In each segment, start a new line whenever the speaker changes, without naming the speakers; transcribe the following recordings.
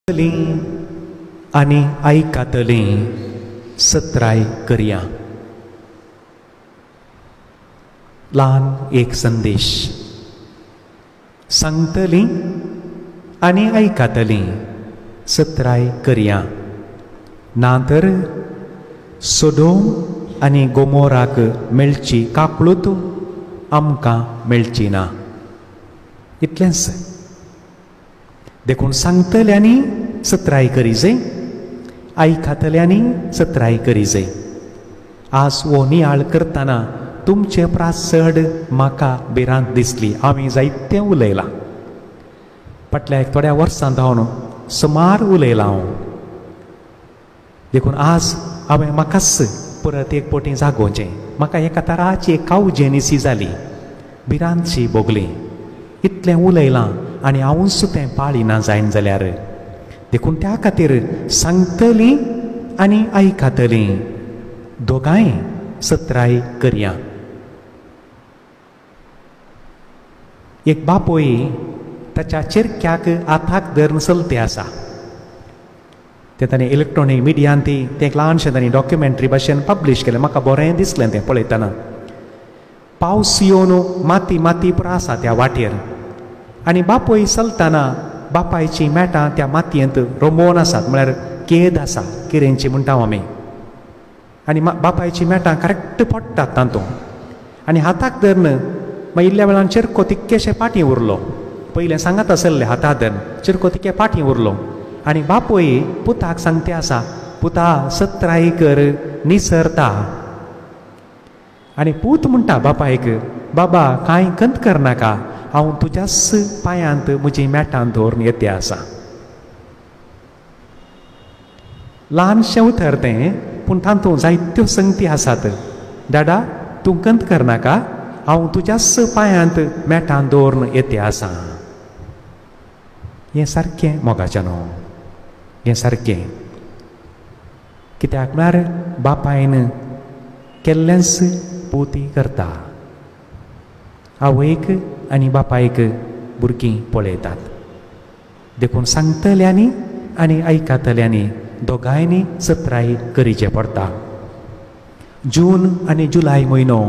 आणि ऐकातली सत्राय करया. ल्हान एक संदेश. सांगतली आणि ऐकातली सत्राय करया. ना तर सोडोम आनी गोमोराक मेळची कापळूत आमकां मेळची ना. इतलेंच. देखून सांगतल्यांनी सत्राय करी जाय, आयकातल्यांनी सत्राय करी जाय. आज हो नियाळ करतना तुमचे प्रासड म्हाका भिरांत दिसली. हांवें जायतें उलयलां. फाटल्या एक थोड्या वर्सां जावन सुमार उलयलां हांव. देखून आज हांवें म्हाकाच परत एक पोटी जागोवचें. म्हाका एका तराची एक कावजेनिसी जाली, भिरांतशी भोगली. इतलें उलयलां आनी हांवूच तें पाळिना जायन जाल्यार. देखून त्या खातीर सांगतली आनी आयकातली दोगांय सत्राय करया. एक बापोय ताच्या चिरक्याक हाताक धरून चलते आसा. ते ताणें इलेक्ट्रॉनीक मिडियान तें एक ल्हानशें ताणें डॉक्युमेंटरी भाशेन पब्लीश केलें. म्हाका बरें दिसलें तें पळयतना. पावस येवन माती माती पुरो आसा त्या वाटेर आनी बापोय चलतना बापायची मेटां त्या मातयेंत रोमोवन आसात. म्हळ्यार केद आसा, किरेंची म्हणटा आमी. आनी बापायची मेटां करेक्ट पडटात तातूंत. आनी हाताक धरून मागीर इल्ल्या वेळान चिरको तितकेशे फाटीं उरलो. पयलें सांगत आसलें हाता धरून, चिरको तितके फाटीं उरलो. आनी बापोय पुताक सांगते आसा, पुता सत्राय कर, निसरता. आनी पूत म्हणटा बापायक, बाबा कांय कंत करनाका, हांव तुज्याच पांयांत म्हजी मेटां दवरून येते आसा. ल्हानशें उतर तें, पूण तातूंत जायत्यो संगती आसात. दादा तूं कंत करनाका, हांव तुज्याच पांयांत मेटां दवरून येते आसा. हें सारकें मोगाचें न्हू. हें सारकें. कित्याक म्हळ्यार बापायन केल्लेंच पुती करता. आवयक आनी बापायक भुरगीं पळयतात. देखून सांगतल्यांनी आनी आयकातल्यांनी दोगांयनी सत्राय करीचें पडटा. जून आनी जुलय म्हयनो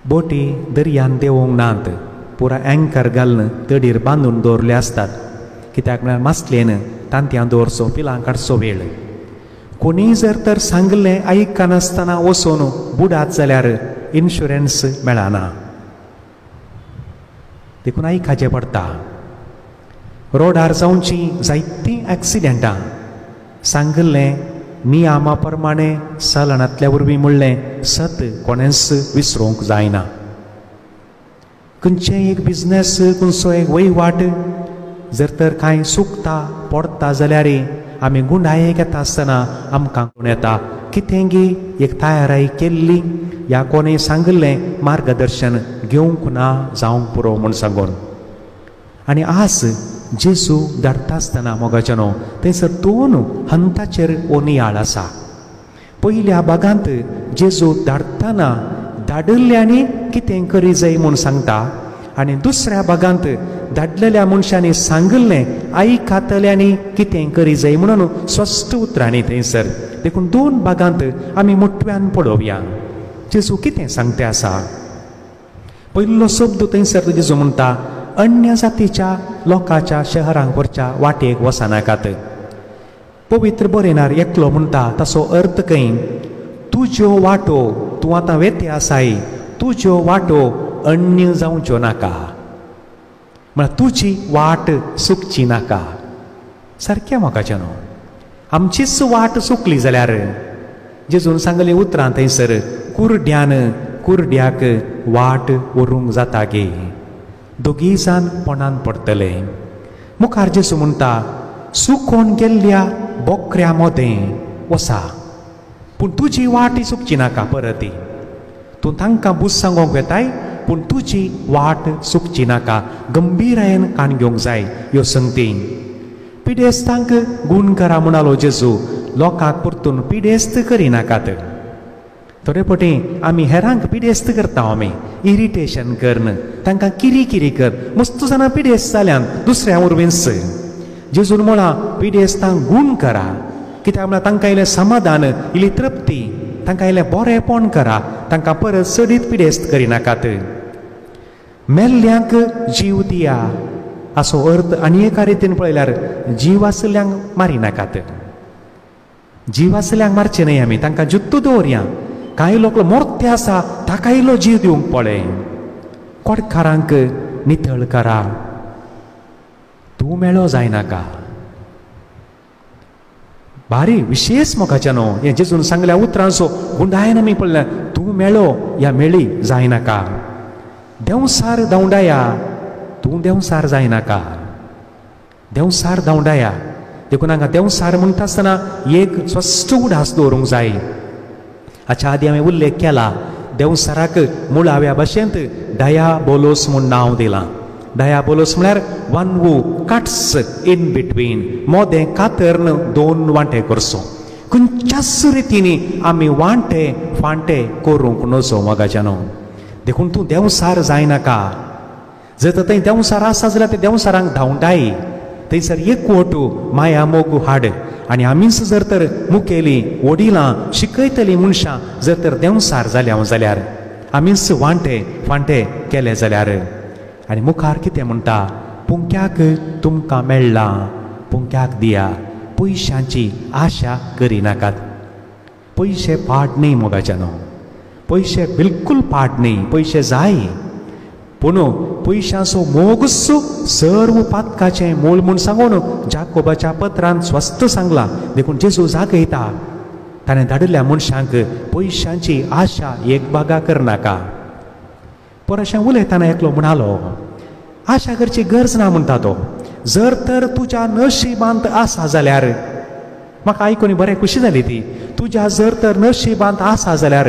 बोटी दर्यान देंवोंक नात. पुरा एंकर घालून तडीर बांदून दवरले आसतात. कित्याक म्हळ्यार मासलेन तांतयां दवरचो, पिलां काडचो वेळ. कोणीय जर तर सांगलें आयकनासतना वचून बुडात जाल्यार इन्शुरन्स मेळना. देखून आयकाचें पडटा. रोडार जावचीं जायतीं एक्सिडेंटां सांगलें नियमा प्रमाणें चलनांतल्या वरवीं म्हणलें सत कोणेंच विसरूंक जायना. खंयचेंय एक बिजनेस, खंयचो एक वयवाट जर तर कांय चुकता पडटा जाल्यार आमी गुंडाये घेता आसतना आमकां कोण येता, कितेंगी एक तयाराय केल्ली, ह्या कोणें सांगलें मार्गदर्शन घेवंक ना जावंक पुरो म्हूण सांगून. आनी आज जेजू धाडटा आसतना मोगाचें न्हू, थंयसर दोन हंताचेर हो नियाळ आसा. पयल्या भागांत जेजू धाडटना धाडिल्ल्यांनी कितें करी जाय म्हूण सांगता. आनी दुसऱ्या भागांत धाडलेल्या मनशांनी सांगलें आयकातल्यांनी कितें करी जाय म्हणून स्पश्ट उतरांनी थंयसर. देखून दोन भागांत आमी मोठव्यान पळोवया जेजू कितें सांगता आसा. पयलो शब्द थंयसर जेजू म्हणटा, अन्य जातीच्या लोकांच्या शहरांक वरच्या वाटेक वचनाकात. पवित्र बरयणार एकलो म्हणटा ताचो अर्थ खंय, तुज्यो वाटो, तूं आतां वेते आसाय, तुज्यो वाटो अन्य जावच्यो नाका. म्हळ्यार तुजी वाट चुकची नाका. सारकें मोगाचें न्हू. आमचीच वाट चुकली जाल्यार जेजून सांगलें उतरां थंयसर, कुरड्यान कुरड्याक वाट व्हरूंक जाता गे, दोगी जाण पोंदान पडटले. मुखार जेजू म्हणटा, चुकोन गेल्ल्या बोकऱ्या मोदें वसा, पूण तुजी वाट चुकची नाका. परत तूं तांकां बूज सांगोंक येताय, पूण तुजी वाट चुकची नाका. गंभीरायेन कान घेवंक जाय ह्यो संगती. पिडेस्तांक गूण करा म्हणालो जेजू, लोकांक परतून पिडेस्त करिनाकात. थोडे फावटी आमी हेरांक पिडेस्त करता. आमी इरिटेशन करन, तांकां किरी किरी कर, मस्त जाणां पिडेस्त जाल्यान दुसऱ्या वरवींच. जेजून म्हळा पिडेस्तांक गूण करा, कित्याक म्हळ्यार तांकां इल्लें समाधान, इल्ली तृप्ती, तांकां इल्लें बरेंपण करा, तांकां परत सडीत पिडेस्त करिनाकात. मेल्ल्यांक जीव दिया असो अर्थ आनी एका रितीन पळयल्यार जीव आसल्यांक मारिनाकात. जीव आसल्यांक मारचे न्हय आमी, तांकां जुत्तू दवरया. कांय लोक मोर्ते आसा ताका इल्लो जीव दिवंक पळय. कोडकारांक नितळ करा, तूं मेळो जायनाका. भारी विशेष मोगाचें न्हू हें जेजून सांगल्या उतरांचो गुंडायन आमी पळयलें. तूं मेळो या मेळी जायनाका. देंवसार धांवडाया, तूं देंवसार जायनाका. देंवसार धांवडाया देखून हांगा देंवसार म्हणटा आसतना एक स्पश्ट उडास दवरूंक जाय. हाच्या आदीं हांवें उल्लेख केला, देंवसाराक मुळाव्या भाशेंत डायाबोलोस म्हूण नांव दिलां. डायाबोलोस म्हळ्यार one who cuts in between, मोदें कातरन दोन वांटे करचो. खंयच्याच रितीनी आमी वांटे फांटे करूंक नजो मोगाच्यानो. देखून तूं देंवसार जायनाका. जर थंय देंवसार आसा जाल्यार ते देंवसारांक धांवडाय. थंयसर एकवट माया मोग हाड. आनी आमीच जर तर मुखेली वडिलां शिकयतलीं मनशां जर तर देंवसार जाल्या जाल्यार, आमीच वांटे फांटे केले जाल्यार. आनी मुखार कितें म्हणटा, पुंक्याक तुमकां मेळ्ळां, पुंक्याक दिया, पयशांची आशा करिनाकात. पयशे पाड न्ही मोगाच्यानो, पयशे बिलकुल पाड न्ही. पयशे जाय, पूण पयशांचो मोगच सर्व पातकाचें मूळ म्हूण सांगून जाकोबाच्या पत्रांत स्वस्त सांगला. देखून जेजू जागयता, ताणें धाडिल्ल्या मनशांक पयशांची आशा एक बागा करनाका. परशें उलयतना एकलो म्हणालो, आशा करची गरज ना म्हणटा तो. जर तर तुज्या नशिबांत आसा जाल्यार, म्हाका आयकून बरें खुशी जाली ती. तुज्या जर तर नशिबांत आसा जाल्यार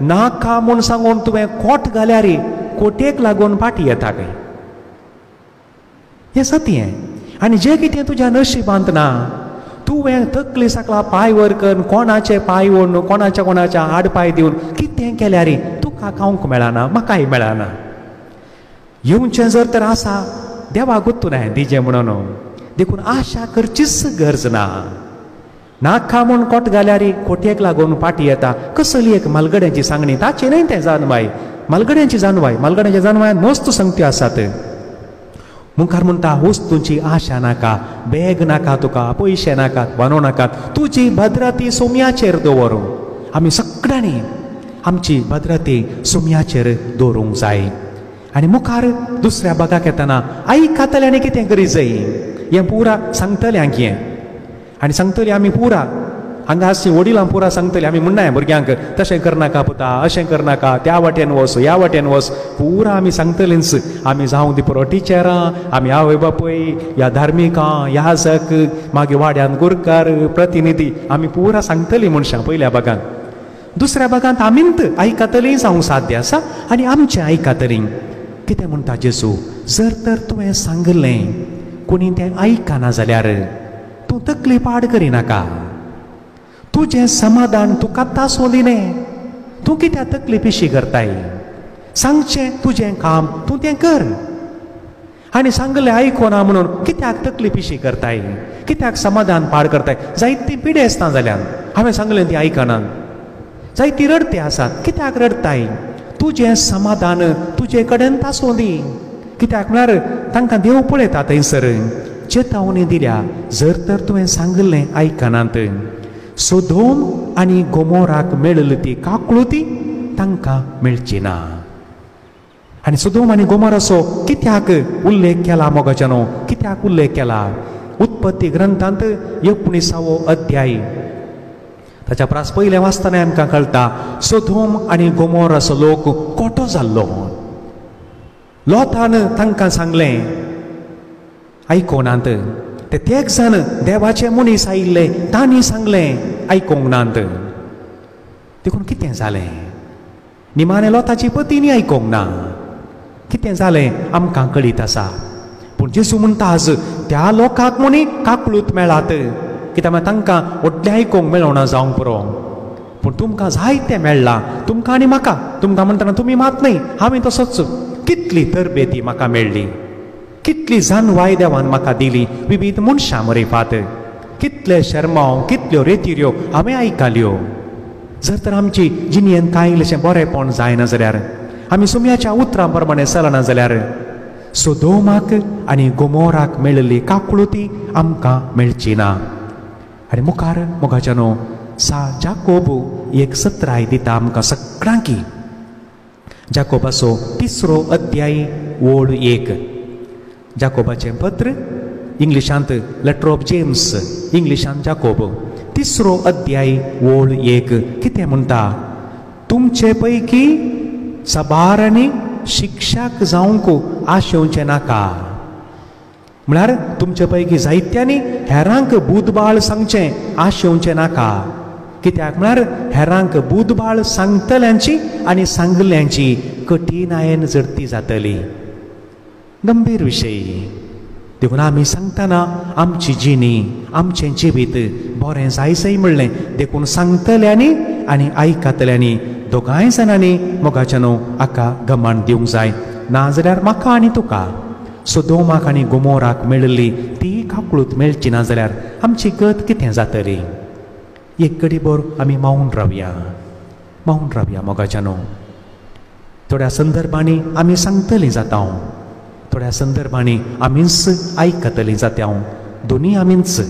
नाका म्हूण सांगून तुवें कोट घाल्यार कोटेक लागून फाटी येता काय. हें सत्य. आनी जें कितें तुज्या नशिबांत ना, तुवें तकली सकला पांय वर करून कोणाचे पांय ओडून कोणाच्या आड पांय दिवन कितें केल्यार तुका खावंक मेळना, म्हाकाय मेळना. येवचें जर तर आसा देवाक गुत्तून दिजें म्हणून. देखून आशा करचीच गरज ना. नाका म्हूण कोट घाल्यार कोटयेक लागून फाटी येता. कसली एक मालगड्याची सांगणी, ताची न्हय तें जानवाय, मालगड्यांची जानवाय. मालगड्याच्या जानवायान मस्त संगत्यो आसात. मुखार म्हणटा, वस्तूंची आशा नाका, बॅग नाका तुका, पयशे नाकात, बांदू नाकात. तुजी भद्रती सुम्याचेर दवर. आमी सगळ्यांनी आमची भद्रती सुम्याचेर दवरूंक जाय. आनी मुखार दुसऱ्या भागाक येतना आयकतल्यांनी कितें करी जाय हें पुरा सांगतल्यांक हें. आनी सांगतली आमी पुरा हांगा आसची वडिलां पुरा सांगतली. आमी म्हणना भुरग्यांक तशें करनाका पुता, अशें करनाका, त्या वाटेन वच, ह्या वाटेन वच. पुरा आमी सांगतलींच. आमी जावं ती पुरो टिचरां, आमी आवय बापूय, ह्या धार्मिकां, याजक, मागीर वाड्यान गुरकार, प्रतिनिधी, आमी पुरा सांगतलीं मनशां पयल्या भागांत. दुसऱ्या भागांत आमींत आयकतलीं जावंक साध्य आसा आनी आमचें आयकतलीं. कितें म्हणटा जेजू, जर तर तुवें सांगलें कोणी तें आयकना जाल्यार तूं तकली पाड करिनाका. तुजें समाधान तूं कांता सोदिलें, तूं कित्याक तकली पिशी करताय. सांगचें तुजें काम तूं तें कर. आनी सांगलें आयकोना म्हणून कित्याक तकली पिशी करताय, कित्याक समाधान पाड करताय. जायतीं पिडे आसता जाल्यार हांवें सांगलें तीं आयकनात. जायतीं रडते आसात, कित्याक रडताय. तुजें समाधान तुजे कडेन तासोदी. कित्याक म्हळ्यार तांकां देव पळयता थंयसर. चेतावणी दिल्या, जर तर तुवें सांगलें आयकनात. सोदोम आनी गोमोराक मेळली ती काकुळती तांकां मेळची ना. आनी सोदोम आनी गोमोराचो कित्याक उल्लेख केला मोगाच्यानो, कित्याक उल्लेख केला. उत्पत्ती ग्रंथांत 19वो अध्याय ताच्या प्रास पयलें वाचतना आमकां कळटा, सोदोम आनी गोमोराचो लोक कोटो जाल्लो. लोतान तांकां सांगलें, आयकोनात. ते तेग जाण देवाचे मनीस आयिल्ले, तांणी सांगलें, आयकोंक नात. देखून कितें जालें, निमाणे लोताची पतीनी आयकोंक ना. कितें जालें आमकां कळीत आसा. पूण जेजू म्हणटा आज त्या लोकांक म्हणी काकुळूत मेळात. कित्याक तांकां व्हडलें आयकोंक मेळोना जावंक पुरो. पूण तुमकां जाय तें मेळ्ळां, तुमकां आनी म्हाका. तुमकां म्हणटना तुमी मात न्हय, हांवें तसोच. कितली तरबेती म्हाका मेळ्ळी. कितली जानवाय देवान म्हाका दिली विविध मनशां मरेफात, कितले शर्माव कितल्यो रेतिऱ्यो हांवें आयकल्यो. जर तर आमची जिणेन कांय इल्लेशें बरेंपण जायना जाल्यार, आमी सुमयाच्या उतरां प्रमाणे चलना जाल्यार सोदोमाक आनी गोमोराक मेळिल्ली काकुळती आमकां मेळची ना. आनी मुखार मोगाच्यानो जाकोब एक सत्राय दिता आमकां सगळ्यांक. जाकोबाचो 3रो अध्याय ओळ 1. जाकोबाचें पत्र इंग्लिशांत लेटर ऑफ जेम्स, इंग्लिशांत जाकोब, 3रो अध्याय ओळ 1 कितें म्हणटा? तुमचे पैकी सबारांनी शिक्षक जावंक आशेवचें नाका. म्हळ्यार तुमचे पैकी जायत्यांनी हेरांक बुधबाळ सांगचें आशेवचें नाका. कित्याक म्हळ्यार हेरांक बुधबाळ सांगतल्यांची आनी सांगल्यांची कठिनायेन जडती जातली. गंभीर विशय. देखून आमी सांगतना आमची जिणी आमचें जिवीत बरें जायसय म्हणलें देखून सांगतल्यांनी आनी आयकतल्यांनी दोगांय जाणांनी मोगाच्यानो हाका गमान दिवंक जाय. नाजाल्यार म्हाका आनी तुका सोदोमाक आनी गोमोराक मेळिल्ली ती काकुळूत मेळची ना जाल्यार आमची गत कितें जातली? एक घडीभर आमी मावून रावया मोगाच्यानो. थोड्या संदर्भांनी आमी सांगतलीं जाता, थोड्या संदर्भांनी आमीच आयकतलीं जाता, दोनी आमीच.